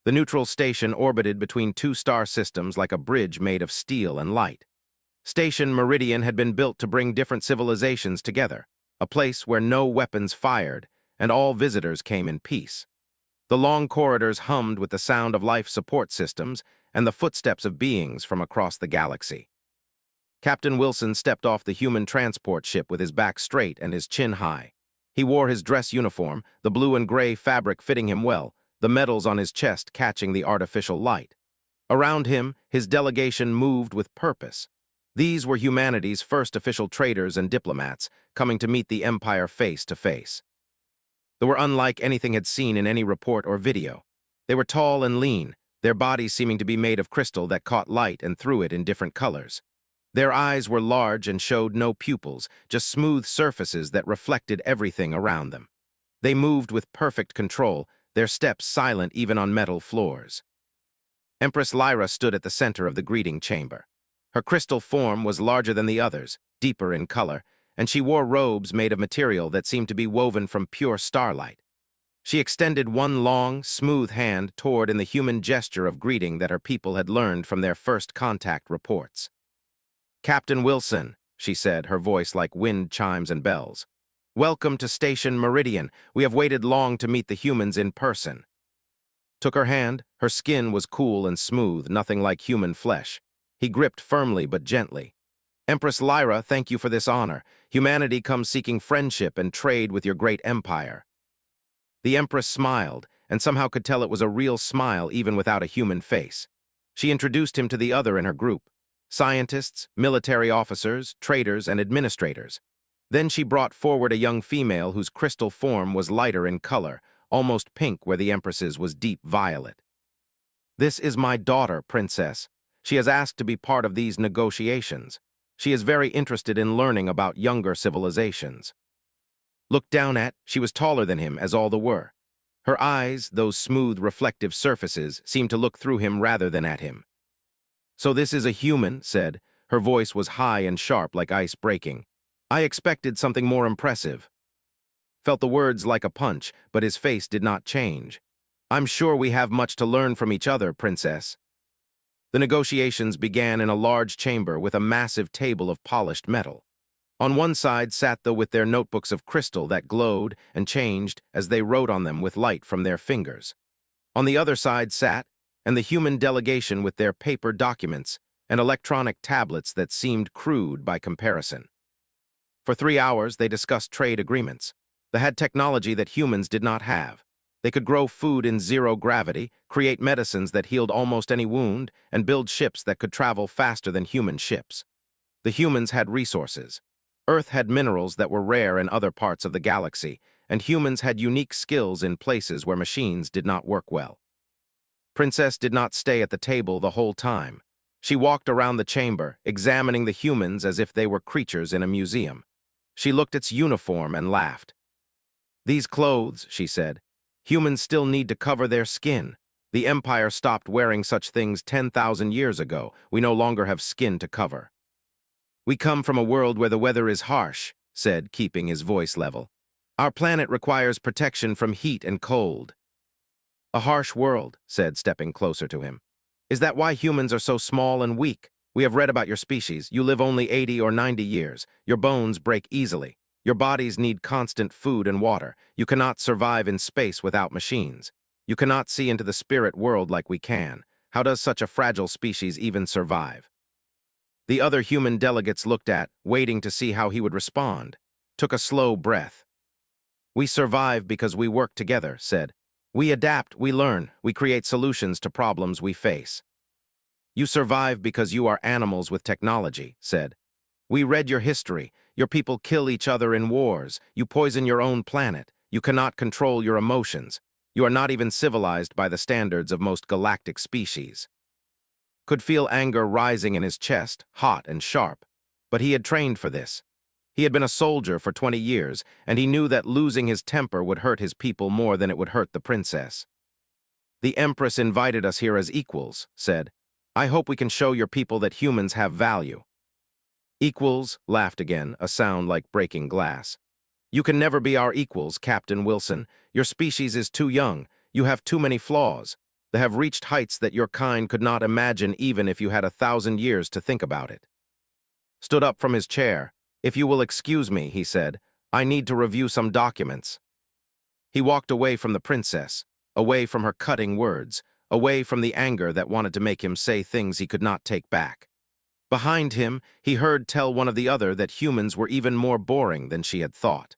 The neutral station orbited between two star systems like a bridge made of steel and light. Station Meridian had been built to bring different civilizations together, a place where no weapons fired and all visitors came in peace. The long corridors hummed with the sound of life support systems and the footsteps of beings from across the galaxy. Captain Wilson stepped off the human transport ship with his back straight and his chin high. He wore his dress uniform, the blue and gray fabric fitting him well, the medals on his chest catching the artificial light. Around him, his delegation moved with purpose. These were humanity's first official traders and diplomats coming to meet the Empire face to face. They were unlike anything had seen in any report or video. They were tall and lean, their bodies seeming to be made of crystal that caught light and threw it in different colors. Their eyes were large and showed no pupils, just smooth surfaces that reflected everything around them. They moved with perfect control, their steps silent even on metal floors. Empress Lyra stood at the center of the greeting chamber. Her crystal form was larger than the others, deeper in color, and she wore robes made of material that seemed to be woven from pure starlight. She extended one long, smooth hand toward in the human gesture of greeting that her people had learned from their first contact reports. "Captain Wilson," she said, her voice like wind chimes and bells. "Welcome to Station Meridian. We have waited long to meet the humans in person." Took her hand. Her skin was cool and smooth, nothing like human flesh. He gripped firmly but gently. "Empress Lyra, thank you for this honor. Humanity comes seeking friendship and trade with your great empire." The Empress smiled, and somehow could tell it was a real smile even without a human face. She introduced him to the other in her group: scientists, military officers, traders, and administrators. Then she brought forward a young female whose crystal form was lighter in color, almost pink where the Empress's was deep violet. "This is my daughter, Princess. She has asked to be part of these negotiations. She is very interested in learning about younger civilizations." Looked down at, she was taller than him, as all the were. Her eyes, those smooth, reflective surfaces, seemed to look through him rather than at him. "So this is a human," said. Her voice was high and sharp like ice breaking. "I expected something more impressive." Felt the words like a punch, but his face did not change. "I'm sure we have much to learn from each other, Princess." The negotiations began in a large chamber with a massive table of polished metal. On one side sat they with their notebooks of crystal that glowed and changed as they wrote on them with light from their fingers. On the other side sat, and the human delegation with their paper documents and electronic tablets that seemed crude by comparison. For 3 hours they discussed trade agreements. They had technology that humans did not have. They could grow food in zero gravity, create medicines that healed almost any wound, and build ships that could travel faster than human ships. The humans had resources. Earth had minerals that were rare in other parts of the galaxy, and humans had unique skills in places where machines did not work well. Princess did not stay at the table the whole time. She walked around the chamber, examining the humans as if they were creatures in a museum. She looked at its uniform and laughed. "These clothes," she said, "humans still need to cover their skin. The Empire stopped wearing such things 10,000 years ago. We no longer have skin to cover." "We come from a world where the weather is harsh," said, keeping his voice level. "Our planet requires protection from heat and cold." "A harsh world," said, stepping closer to him. "Is that why humans are so small and weak? We have read about your species. You live only 80 or 90 years. Your bones break easily. Your bodies need constant food and water. You cannot survive in space without machines. You cannot see into the spirit world like we can. How does such a fragile species even survive?" The other human delegates looked at, waiting to see how he would respond. Took a slow breath. "We survive because we work together," said. "We adapt, we learn, we create solutions to problems we face." "You survive because you are animals with technology," said. "We read your history. Your people kill each other in wars. You poison your own planet. You cannot control your emotions. You are not even civilized by the standards of most galactic species." Could feel anger rising in his chest, hot and sharp. But he had trained for this. He had been a soldier for 20 years, and he knew that losing his temper would hurt his people more than it would hurt the princess. "The Empress invited us here as equals," said. "I hope we can show your people that humans have value." "Equals," laughed again, a sound like breaking glass. "You can never be our equals, Captain Wilson. Your species is too young. You have too many flaws. They have reached heights that your kind could not imagine even if you had 1,000 years to think about it. Stood up from his chair. "If you will excuse me," he said, "I need to review some documents." He walked away from the princess, away from her cutting words, away from the anger that wanted to make him say things he could not take back. Behind him, he heard tell one of the other that humans were even more boring than she had thought.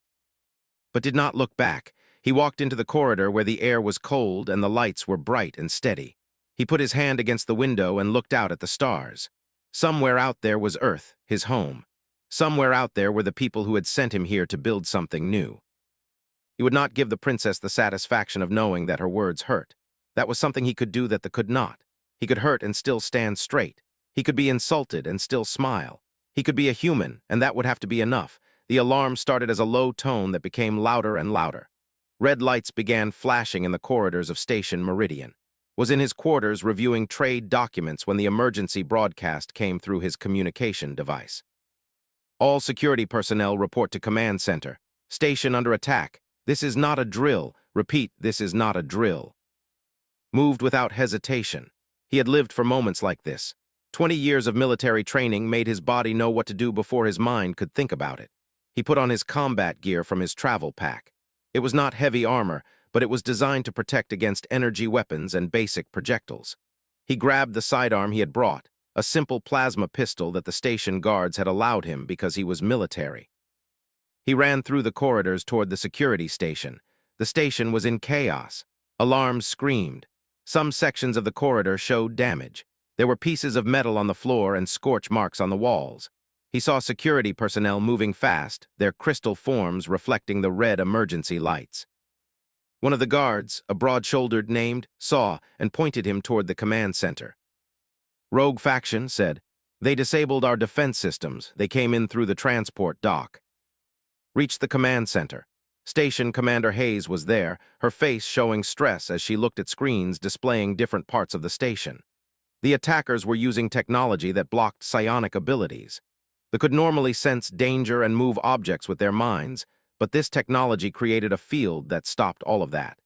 But did not look back. He walked into the corridor where the air was cold and the lights were bright and steady. He put his hand against the window and looked out at the stars. Somewhere out there was Earth, his home. Somewhere out there were the people who had sent him here to build something new. He would not give the princess the satisfaction of knowing that her words hurt. That was something he could do that the could not. He could hurt and still stand straight. He could be insulted and still smile. He could be a human, and that would have to be enough. The alarm started as a low tone that became louder and louder. Red lights began flashing in the corridors of Station Meridian. Was in his quarters reviewing trade documents when the emergency broadcast came through his communication device. "All security personnel report to command center. Station under attack. This is not a drill. Repeat, this is not a drill." Moved without hesitation. He had lived for moments like this. 20 years of military training made his body know what to do before his mind could think about it. He put on his combat gear from his travel pack. It was not heavy armor, but it was designed to protect against energy weapons and basic projectiles. He grabbed the sidearm he had brought, a simple plasma pistol that the station guards had allowed him because he was military. He ran through the corridors toward the security station. The station was in chaos. Alarms screamed. Some sections of the corridor showed damage. There were pieces of metal on the floor and scorch marks on the walls. He saw security personnel moving fast, their crystal forms reflecting the red emergency lights. One of the guards, a broad-shouldered named, saw and pointed him toward the command center. "Rogue faction," said. "They disabled our defense systems. They came in through the transport dock." Reached the command center. Station Commander Hayes was there, her face showing stress as she looked at screens displaying different parts of the station. The attackers were using technology that blocked psionic abilities. They could normally sense danger and move objects with their minds, but this technology created a field that stopped all of that.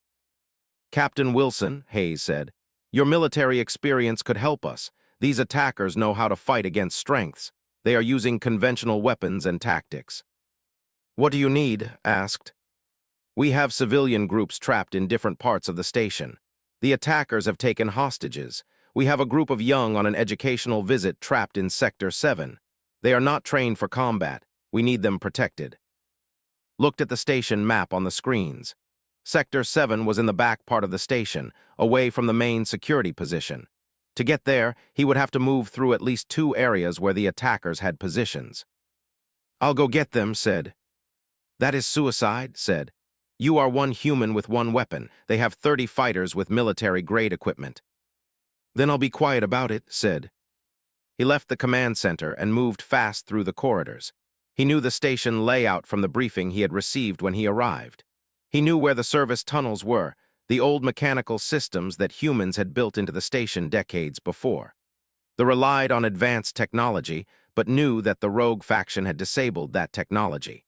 "Captain Wilson," Hayes said, "your military experience could help us. These attackers know how to fight against strengths. They are using conventional weapons and tactics." "What do you need?" asked. "We have civilian groups trapped in different parts of the station. The attackers have taken hostages. We have a group of young on an educational visit trapped in Sector 7. They are not trained for combat. We need them protected." Looked at the station map on the screens. Sector 7 was in the back part of the station, away from the main security position. To get there, he would have to move through at least 2 areas where the attackers had positions. "I'll go get them," said. "That is suicide," said. "You are one human with one weapon. They have 30 fighters with military-grade equipment." "Then I'll be quiet about it," said. He left the command center and moved fast through the corridors. He knew the station layout from the briefing he had received when he arrived. He knew where the service tunnels were, the old mechanical systems that humans had built into the station decades before. They relied on advanced technology, but knew that the rogue faction had disabled that technology.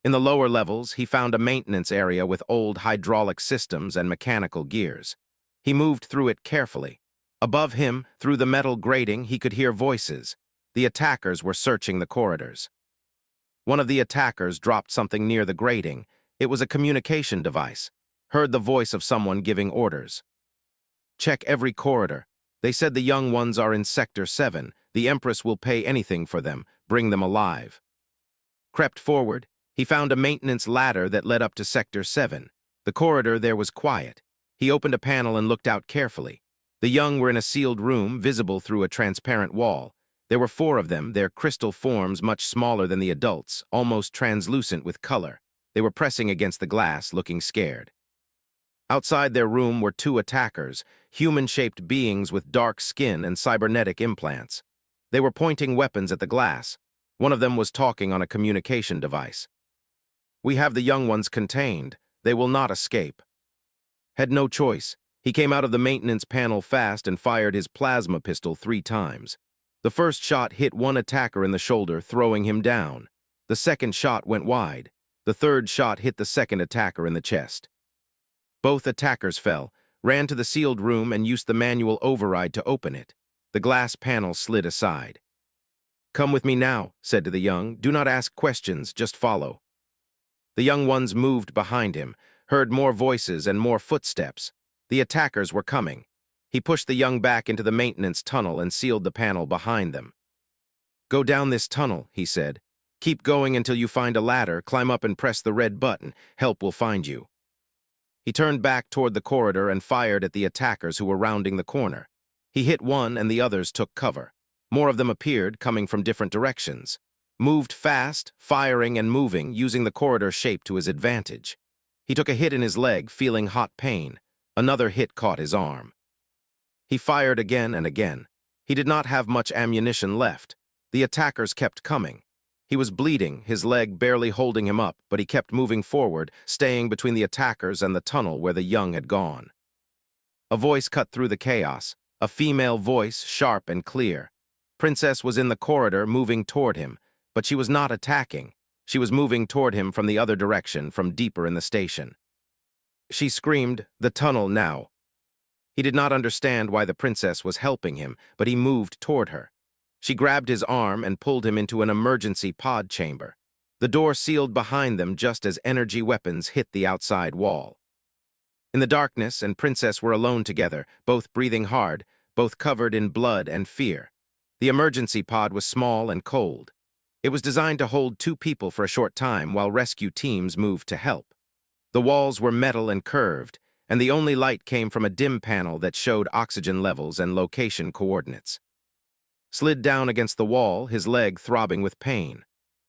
In the lower levels, he found a maintenance area with old hydraulic systems and mechanical gears. He moved through it carefully. Above him, through the metal grating, he could hear voices. The attackers were searching the corridors. One of the attackers dropped something near the grating. It was a communication device. Heard the voice of someone giving orders. "Check every corridor. They said the young ones are in Sector 7. The Empress will pay anything for them. Bring them alive." Crept forward. He found a maintenance ladder that led up to Sector 7. The corridor there was quiet. He opened a panel and looked out carefully. The young were in a sealed room, visible through a transparent wall. There were 4 of them, their crystal forms much smaller than the adults, almost translucent with color. They were pressing against the glass, looking scared. Outside their room were 2 attackers, human-shaped beings with dark skin and cybernetic implants. They were pointing weapons at the glass. One of them was talking on a communication device. "We have the young ones contained. They will not escape." Had no choice. He came out of the maintenance panel fast and fired his plasma pistol 3 times. The first shot hit one attacker in the shoulder, throwing him down. The second shot went wide. The third shot hit the second attacker in the chest. Both attackers fell. ran to the sealed room and used the manual override to open it. The glass panel slid aside. "Come with me now," said to the young. "Do not ask questions, just follow." The young ones moved behind him, heard more voices and more footsteps. The attackers were coming. He pushed the young back into the maintenance tunnel and sealed the panel behind them. "Go down this tunnel," he said. "Keep going until you find a ladder, climb up and press the red button. Help will find you." He turned back toward the corridor and fired at the attackers who were rounding the corner. He hit one and the others took cover. More of them appeared, coming from different directions. Moved fast, firing and moving, using the corridor shape to his advantage. He took a hit in his leg, feeling hot pain. Another hit caught his arm. He fired again and again. He did not have much ammunition left. The attackers kept coming. He was bleeding, his leg barely holding him up, but he kept moving forward, staying between the attackers and the tunnel where the young had gone. A voice cut through the chaos, a female voice, sharp and clear. Princess was in the corridor, moving toward him, but she was not attacking. She was moving toward him from the other direction, from deeper in the station. She screamed, "The tunnel now!" He did not understand why the princess was helping him, but he moved toward her. She grabbed his arm and pulled him into an emergency pod chamber. The door sealed behind them just as energy weapons hit the outside wall. In the darkness, and Princess were alone together, both breathing hard, both covered in blood and fear. The emergency pod was small and cold. It was designed to hold 2 people for a short time while rescue teams moved to help. The walls were metal and curved, and the only light came from a dim panel that showed oxygen levels and location coordinates. Slid down against the wall, his leg throbbing with pain.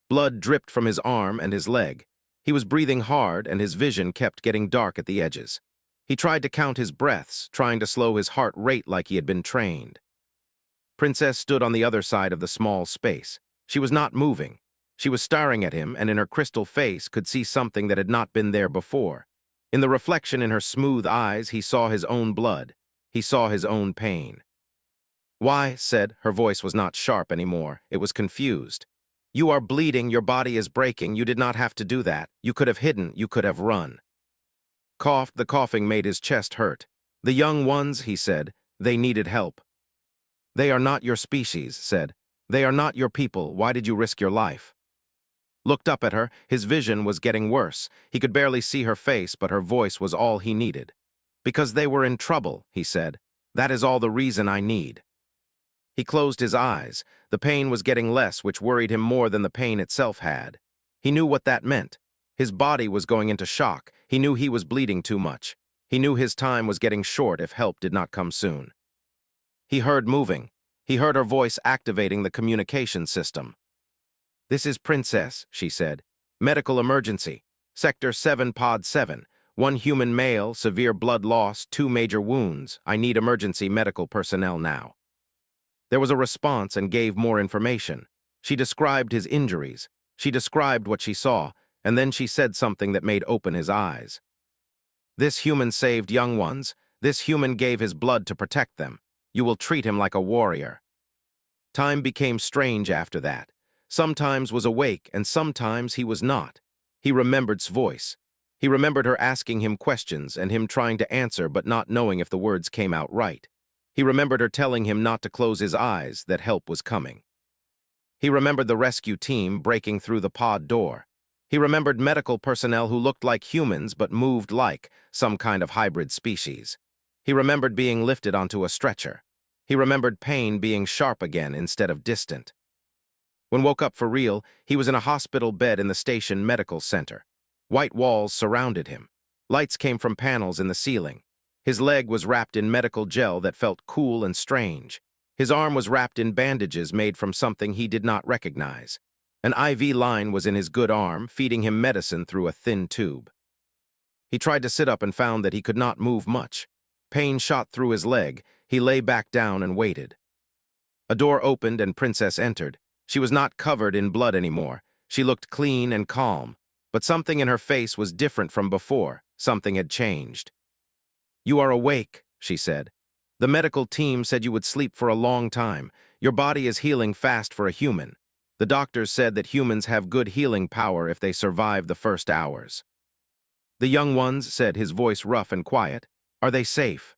Blood dripped from his arm and his leg. He was breathing hard, and his vision kept getting dark at the edges. He tried to count his breaths, trying to slow his heart rate like he had been trained. Princess stood on the other side of the small space. She was not moving. She was staring at him, and in her crystal face could see something that had not been there before. In the reflection in her smooth eyes, he saw his own blood. He saw his own pain. "Why," said, her voice was not sharp anymore, it was confused. "You are bleeding, your body is breaking, you did not have to do that. You could have hidden, you could have run." Coughed, the coughing made his chest hurt. "The young ones," he said, "they needed help." "They are not your species," said. "They are not your people, why did you risk your life?" Looked up at her, his vision was getting worse. He could barely see her face, but her voice was all he needed. "Because they were in trouble," he said. "That is all the reason I need." He closed his eyes. The pain was getting less, which worried him more than the pain itself had. He knew what that meant. His body was going into shock. He knew he was bleeding too much. He knew his time was getting short if help did not come soon. He heard moving. He heard her voice activating the communication system. "This is Princess," she said. "Medical emergency. Sector 7, Pod 7. 1 human male, severe blood loss, 2 major wounds. I need emergency medical personnel now." There was a response and gave more information. She described his injuries. She described what she saw, and then she said something that made open his eyes. "This human saved young ones. This human gave his blood to protect them. You will treat him like a warrior." Time became strange after that. Sometimes was awake, and sometimes he was not. He remembered's voice. He remembered her asking him questions and him trying to answer but not knowing if the words came out right. He remembered her telling him not to close his eyes, that help was coming. He remembered the rescue team breaking through the pod door. He remembered medical personnel who looked like humans but moved like some kind of hybrid species. He remembered being lifted onto a stretcher. He remembered pain being sharp again instead of distant. When woke up for real, he was in a hospital bed in the station medical center. White walls surrounded him. Lights came from panels in the ceiling. His leg was wrapped in medical gel that felt cool and strange. His arm was wrapped in bandages made from something he did not recognize. An IV line was in his good arm, feeding him medicine through a thin tube. He tried to sit up and found that he could not move much. Pain shot through his leg. He lay back down and waited. A door opened and Princess entered. She was not covered in blood anymore. She looked clean and calm. But something in her face was different from before. Something had changed. "You are awake," she said. "The medical team said you would sleep for a long time. Your body is healing fast for a human. The doctors said that humans have good healing power if they survive the first hours." "The young ones," said, his voice rough and quiet. Are they safe?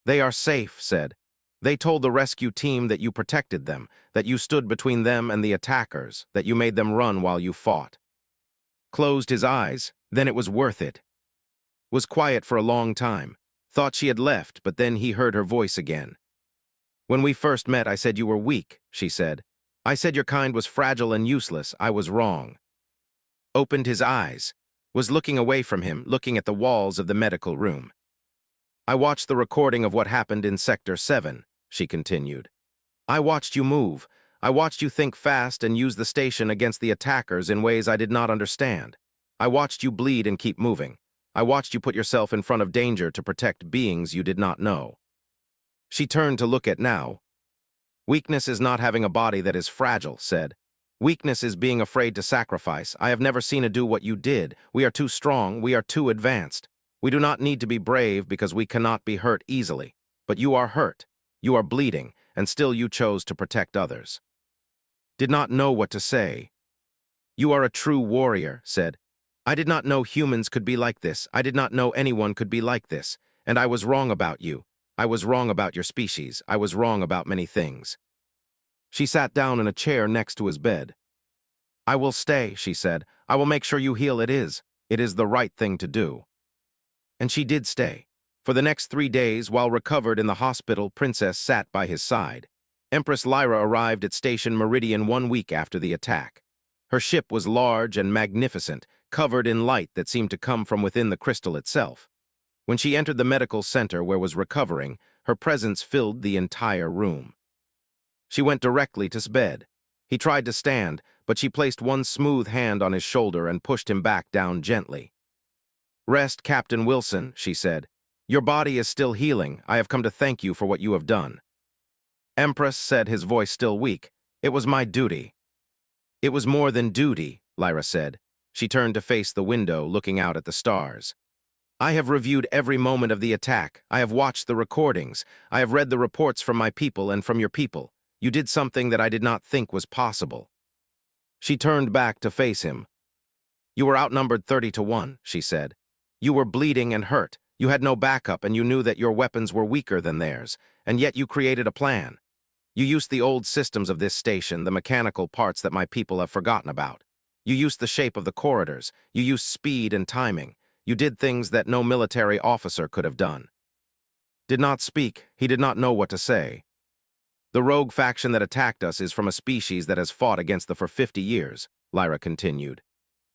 They are safe, said. They told the rescue team that you protected them, that you stood between them and the attackers, that you made them run while you fought. Closed his eyes, then it was worth it. Was quiet for a long time. Thought she had left, but then he heard her voice again. When we first met, I said you were weak, she said. I said your kind was fragile and useless. I was wrong. Opened his eyes. Was looking away from him, looking at the walls of the medical room. I watched the recording of what happened in Sector 7, she continued. I watched you move. I watched you think fast and use the station against the attackers in ways I did not understand. I watched you bleed and keep moving. I watched you put yourself in front of danger to protect beings you did not know. She turned to look at Now. Weakness is not having a body that is fragile, said. Weakness is being afraid to sacrifice. I have never seen a do what you did. We are too strong. We are too advanced. We do not need to be brave because we cannot be hurt easily. But you are hurt. You are bleeding, and still you chose to protect others. Did not know what to say. You are a true warrior, said. I did not know humans could be like this. I did not know anyone could be like this. And I was wrong about you. I was wrong about your species. I was wrong about many things. She sat down in a chair next to his bed. I will stay, she said. I will make sure you heal. It is the right thing to do. And she did stay. For the next 3 days, while recovered in the hospital, Princess sat by his side. Empress Lyra arrived at Station Meridian 1 week after the attack. Her ship was large and magnificent, covered in light that seemed to come from within the crystal itself. When she entered the medical center where was recovering, her presence filled the entire room. She went directly to his bed. He tried to stand, but she placed one smooth hand on his shoulder and pushed him back down gently. Rest, Captain Wilson, she said. Your body is still healing. I have come to thank you for what you have done. Empress said, his voice still weak. It was my duty. It was more than duty, Lyra said. She turned to face the window, looking out at the stars. I have reviewed every moment of the attack. I have watched the recordings. I have read the reports from my people and from your people. You did something that I did not think was possible. She turned back to face him. You were outnumbered 30-1, she said. You were bleeding and hurt. You had no backup, and you knew that your weapons were weaker than theirs, and yet you created a plan. You used the old systems of this station, the mechanical parts that my people have forgotten about. You used the shape of the corridors. You used speed and timing. You did things that no military officer could have done. Did not speak. He did not know what to say. The rogue faction that attacked us is from a species that has fought against them for 50 years, Lyra continued.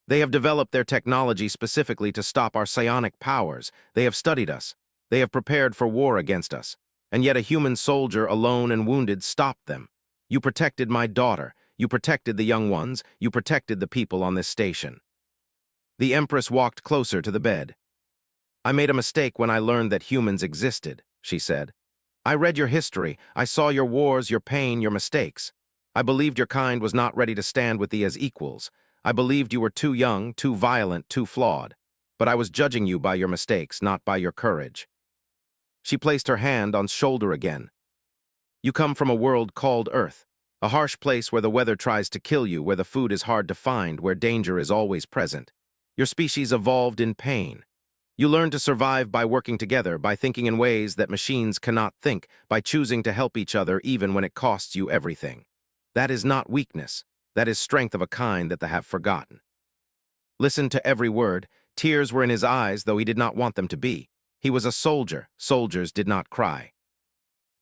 They have developed their technology specifically to stop our psionic powers. They have studied us. They have prepared for war against us. And yet a human soldier, alone and wounded, stopped them. You protected my daughter. You protected the young ones. You protected the people on this station. The Empress walked closer to the bed. I made a mistake when I learned that humans existed, she said. I read your history. I saw your wars, your pain, your mistakes. I believed your kind was not ready to stand with thee as equals. I believed you were too young, too violent, too flawed. But I was judging you by your mistakes, not by your courage. She placed her hand on his shoulder again. You come from a world called Earth, a harsh place where the weather tries to kill you, where the food is hard to find, where danger is always present. Your species evolved in pain. You learned to survive by working together, by thinking in ways that machines cannot think, by choosing to help each other even when it costs you everything. That is not weakness. That is strength of a kind that they have forgotten. Listen to every word. Tears were in his eyes, though he did not want them to be. He was a soldier. Soldiers did not cry.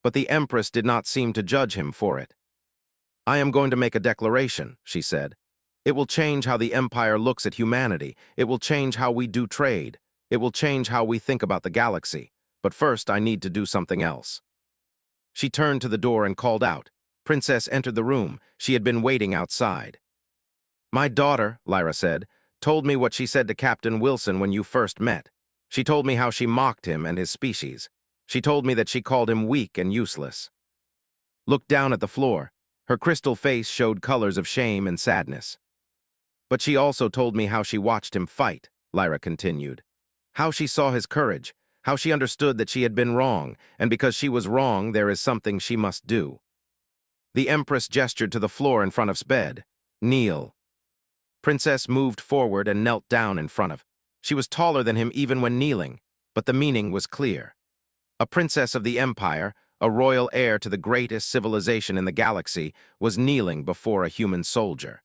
But the Empress did not seem to judge him for it. I am going to make a declaration, she said. It will change how the Empire looks at humanity. It will change how we do trade. It will change how we think about the galaxy. But first, I need to do something else. She turned to the door and called out. Princess entered the room. She had been waiting outside. My daughter, Lyra said, told me what she said to Captain Wilson when you first met. She told me how she mocked him and his species. She told me that she called him weak and useless. Looked down at the floor. Her crystal face showed colors of shame and sadness. But she also told me how she watched him fight, Lyra continued. How she saw his courage, how she understood that she had been wrong, and because she was wrong, there is something she must do. The Empress gestured to the floor in front of his bed. Kneel. Princess moved forward and knelt down in front of. She was taller than him even when kneeling. but the meaning was clear. A princess of the Empire, a royal heir to the greatest civilization in the galaxy, was kneeling before a human soldier.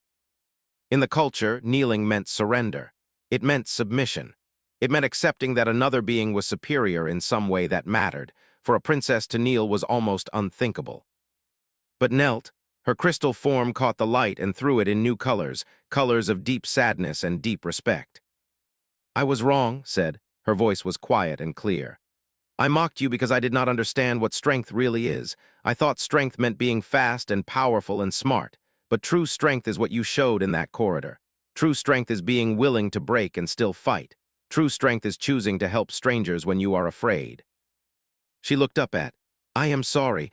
In the culture, kneeling meant surrender. It meant submission. It meant accepting that another being was superior in some way that mattered. For a princess to kneel was almost unthinkable. But knelt, her crystal form caught the light and threw it in new colors, colors of deep sadness and deep respect. "I was wrong," said. Her voice was quiet and clear. "I mocked you because I did not understand what strength really is. I thought strength meant being fast and powerful and smart. But true strength is what you showed in that corridor. True strength is being willing to break and still fight. True strength is choosing to help strangers when you are afraid." She looked up at, I am sorry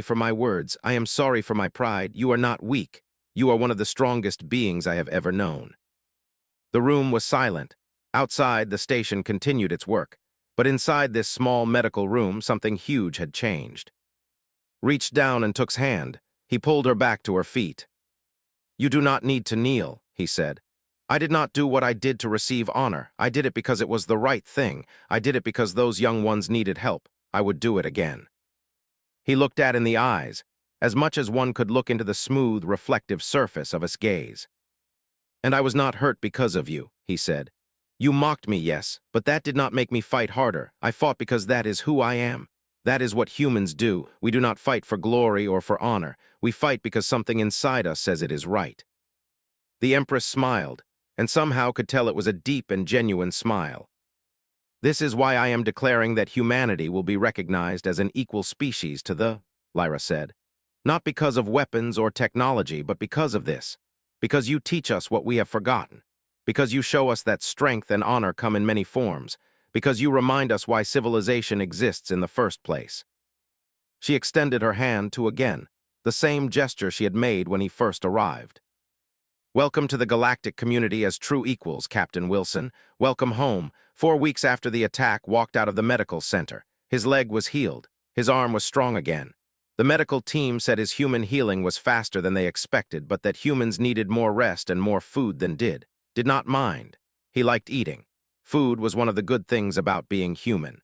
for my words, I am sorry for my pride. You are not weak. You are one of the strongest beings I have ever known." The room was silent. Outside, the station continued its work. But inside this small medical room, something huge had changed. Reached down and took's hand. He pulled her back to her feet. "You do not need to kneel," he said. "I did not do what I did to receive honor. I did it because it was the right thing. I did it because those young ones needed help. I would do it again." He looked at in the eyes, as much as one could look into the smooth, reflective surface of his gaze. "And I was not hurt because of you," he said. "You mocked me, yes, but that did not make me fight harder. I fought because that is who I am. That is what humans do. We do not fight for glory or for honor. We fight because something inside us says it is right." The Empress smiled, and somehow could tell it was a deep and genuine smile. "This is why I am declaring that humanity will be recognized as an equal species to the," Lyra said. "Not because of weapons or technology, but because of this. Because you teach us what we have forgotten. Because you show us that strength and honor come in many forms. Because you remind us why civilization exists in the first place." She extended her hand to again, the same gesture she had made when he first arrived. "Welcome to the galactic community as true equals, Captain Wilson. Welcome home." 4 weeks after the attack, walked out of the medical center. His leg was healed. His arm was strong again. The medical team said his human healing was faster than they expected, but that humans needed more rest and more food than did not mind. He liked eating. Food was one of the good things about being human.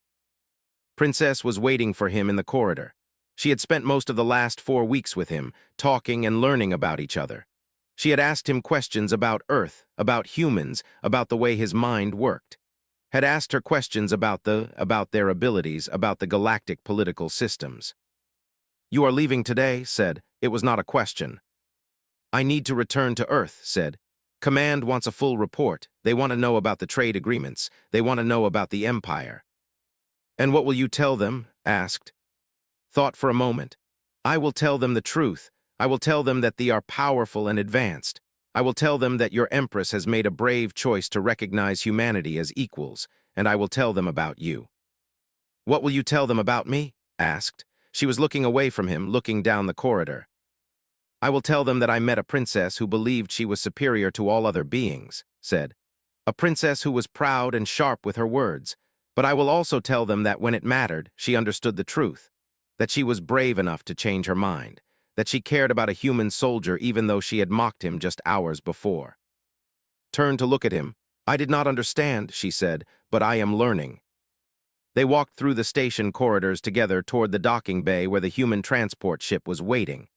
Princess was waiting for him in the corridor. She had spent most of the last 4 weeks with him, talking and learning about each other. She had asked him questions about Earth, about humans, about the way his mind worked. Had asked her questions about their abilities, about the galactic political systems. "You are leaving today," said. It was not a question. "I need to return to Earth," said. "Command wants a full report. They want to know about the trade agreements. They want to know about the Empire." "And what will you tell them?" asked. Thought for a moment. "I will tell them the truth. I will tell them that they are powerful and advanced. I will tell them that your Empress has made a brave choice to recognize humanity as equals, and I will tell them about you." "What will you tell them about me?" asked. She was looking away from him, looking down the corridor. "I will tell them that I met a princess who believed she was superior to all other beings," said. "A princess who was proud and sharp with her words. But I will also tell them that when it mattered, she understood the truth. That she was brave enough to change her mind. That she cared about a human soldier even though she had mocked him just hours before." Turned to look at him. "I did not understand," she said, "but I am learning." They walked through the station corridors together toward the docking bay where the human transport ship was waiting.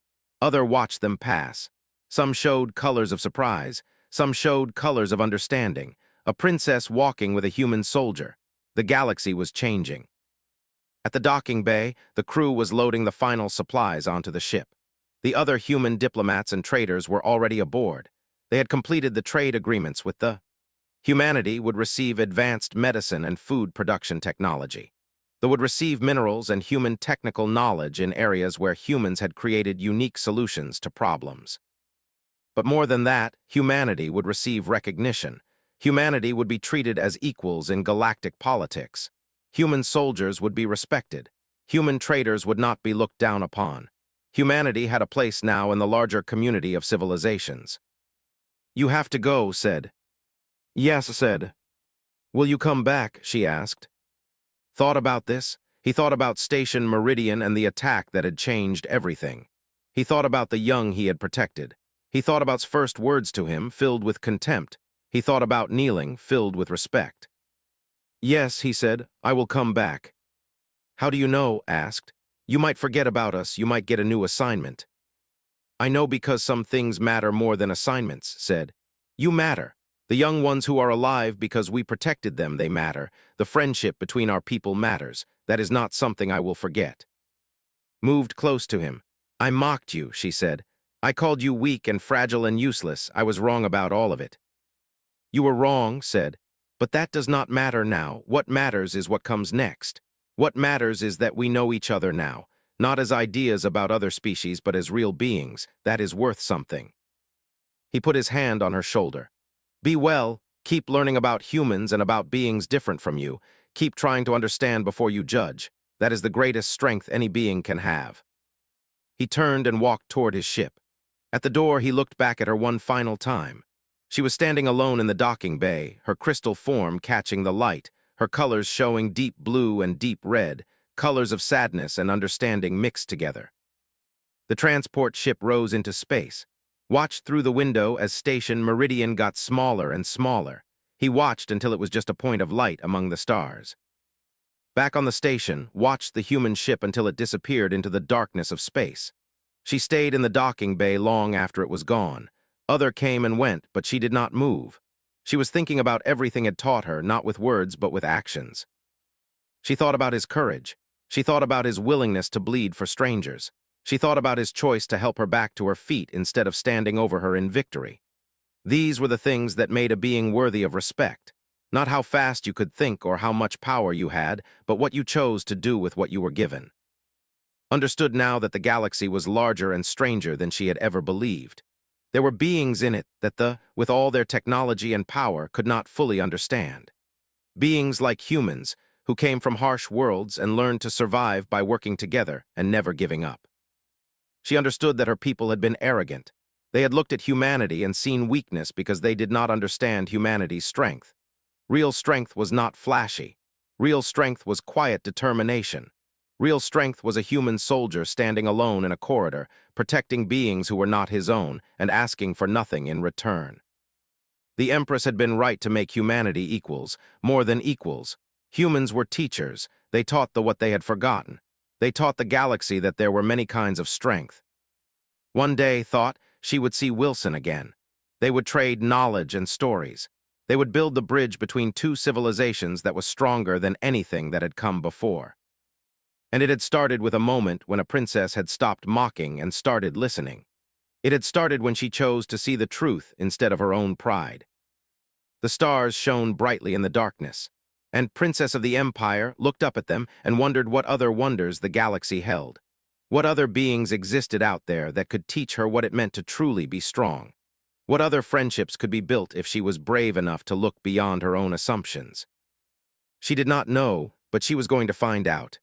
Other watched them pass. Some showed colors of surprise. Some showed colors of understanding. A princess walking with a human soldier. The galaxy was changing. At the docking bay, the crew was loading the final supplies onto the ship. The other human diplomats and traders were already aboard. They had completed the trade agreements with the humanity would receive advanced medicine and food production technology. They would receive minerals and human technical knowledge in areas where humans had created unique solutions to problems. But more than that, humanity would receive recognition. Humanity would be treated as equals in galactic politics. Human soldiers would be respected. Human traders would not be looked down upon. Humanity had a place now in the larger community of civilizations. "You have to go," said. "Yes," said. "Will you come back?" she asked. Thought about this. He thought about Station Meridian and the attack that had changed everything. He thought about the young he had protected. He thought about his first words to him, filled with contempt. He thought about kneeling, filled with respect. Yes, he said, I will come back. How do you know? Asked. You might forget about us, you might get a new assignment. I know because some things matter more than assignments, said. You matter. The young ones who are alive because we protected them, they matter. The friendship between our people matters. That is not something I will forget. Moved close to him. I mocked you, she said. I called you weak and fragile and useless. I was wrong about all of it. You were wrong, said. But that does not matter now. What matters is what comes next. What matters is that we know each other now, not as ideas about other species, but as real beings. That is worth something. He put his hand on her shoulder. Be well, keep learning about humans and about beings different from you. Keep trying to understand before you judge. That is the greatest strength any being can have. He turned and walked toward his ship. At the door, he looked back at her one final time. She was standing alone in the docking bay, her crystal form catching the light, her colors showing deep blue and deep red, colors of sadness and understanding mixed together. The transport ship rose into space. Watched through the window as station Meridian got smaller and smaller. He watched until it was just a point of light among the stars. Back on the station, watched the human ship until it disappeared into the darkness of space. She stayed in the docking bay long after it was gone. Other came and went, but she did not move. She was thinking about everything it taught her, not with words, but with actions. She thought about his courage. She thought about his willingness to bleed for strangers. She thought about his choice to help her back to her feet instead of standing over her in victory. These were the things that made a being worthy of respect. Not how fast you could think or how much power you had, but what you chose to do with what you were given. Understood now that the galaxy was larger and stranger than she had ever believed. There were beings in it that with all their technology and power, could not fully understand. Beings like humans, who came from harsh worlds and learned to survive by working together and never giving up. She understood that her people had been arrogant. They had looked at humanity and seen weakness because they did not understand humanity's strength. Real strength was not flashy. Real strength was quiet determination. Real strength was a human soldier standing alone in a corridor, protecting beings who were not his own and asking for nothing in return. The Empress had been right to make humanity equals, more than equals. Humans were teachers. They taught what they had forgotten. They taught the galaxy that there were many kinds of strength. One day, thought, she would see Wilson again. They would trade knowledge and stories. They would build the bridge between two civilizations that was stronger than anything that had come before. And it had started with a moment when a princess had stopped mocking and started listening. It had started when she chose to see the truth instead of her own pride. The stars shone brightly in the darkness, and Princess of the Empire looked up at them and wondered what other wonders the galaxy held. What other beings existed out there that could teach her what it meant to truly be strong? What other friendships could be built if she was brave enough to look beyond her own assumptions? She did not know, but she was going to find out.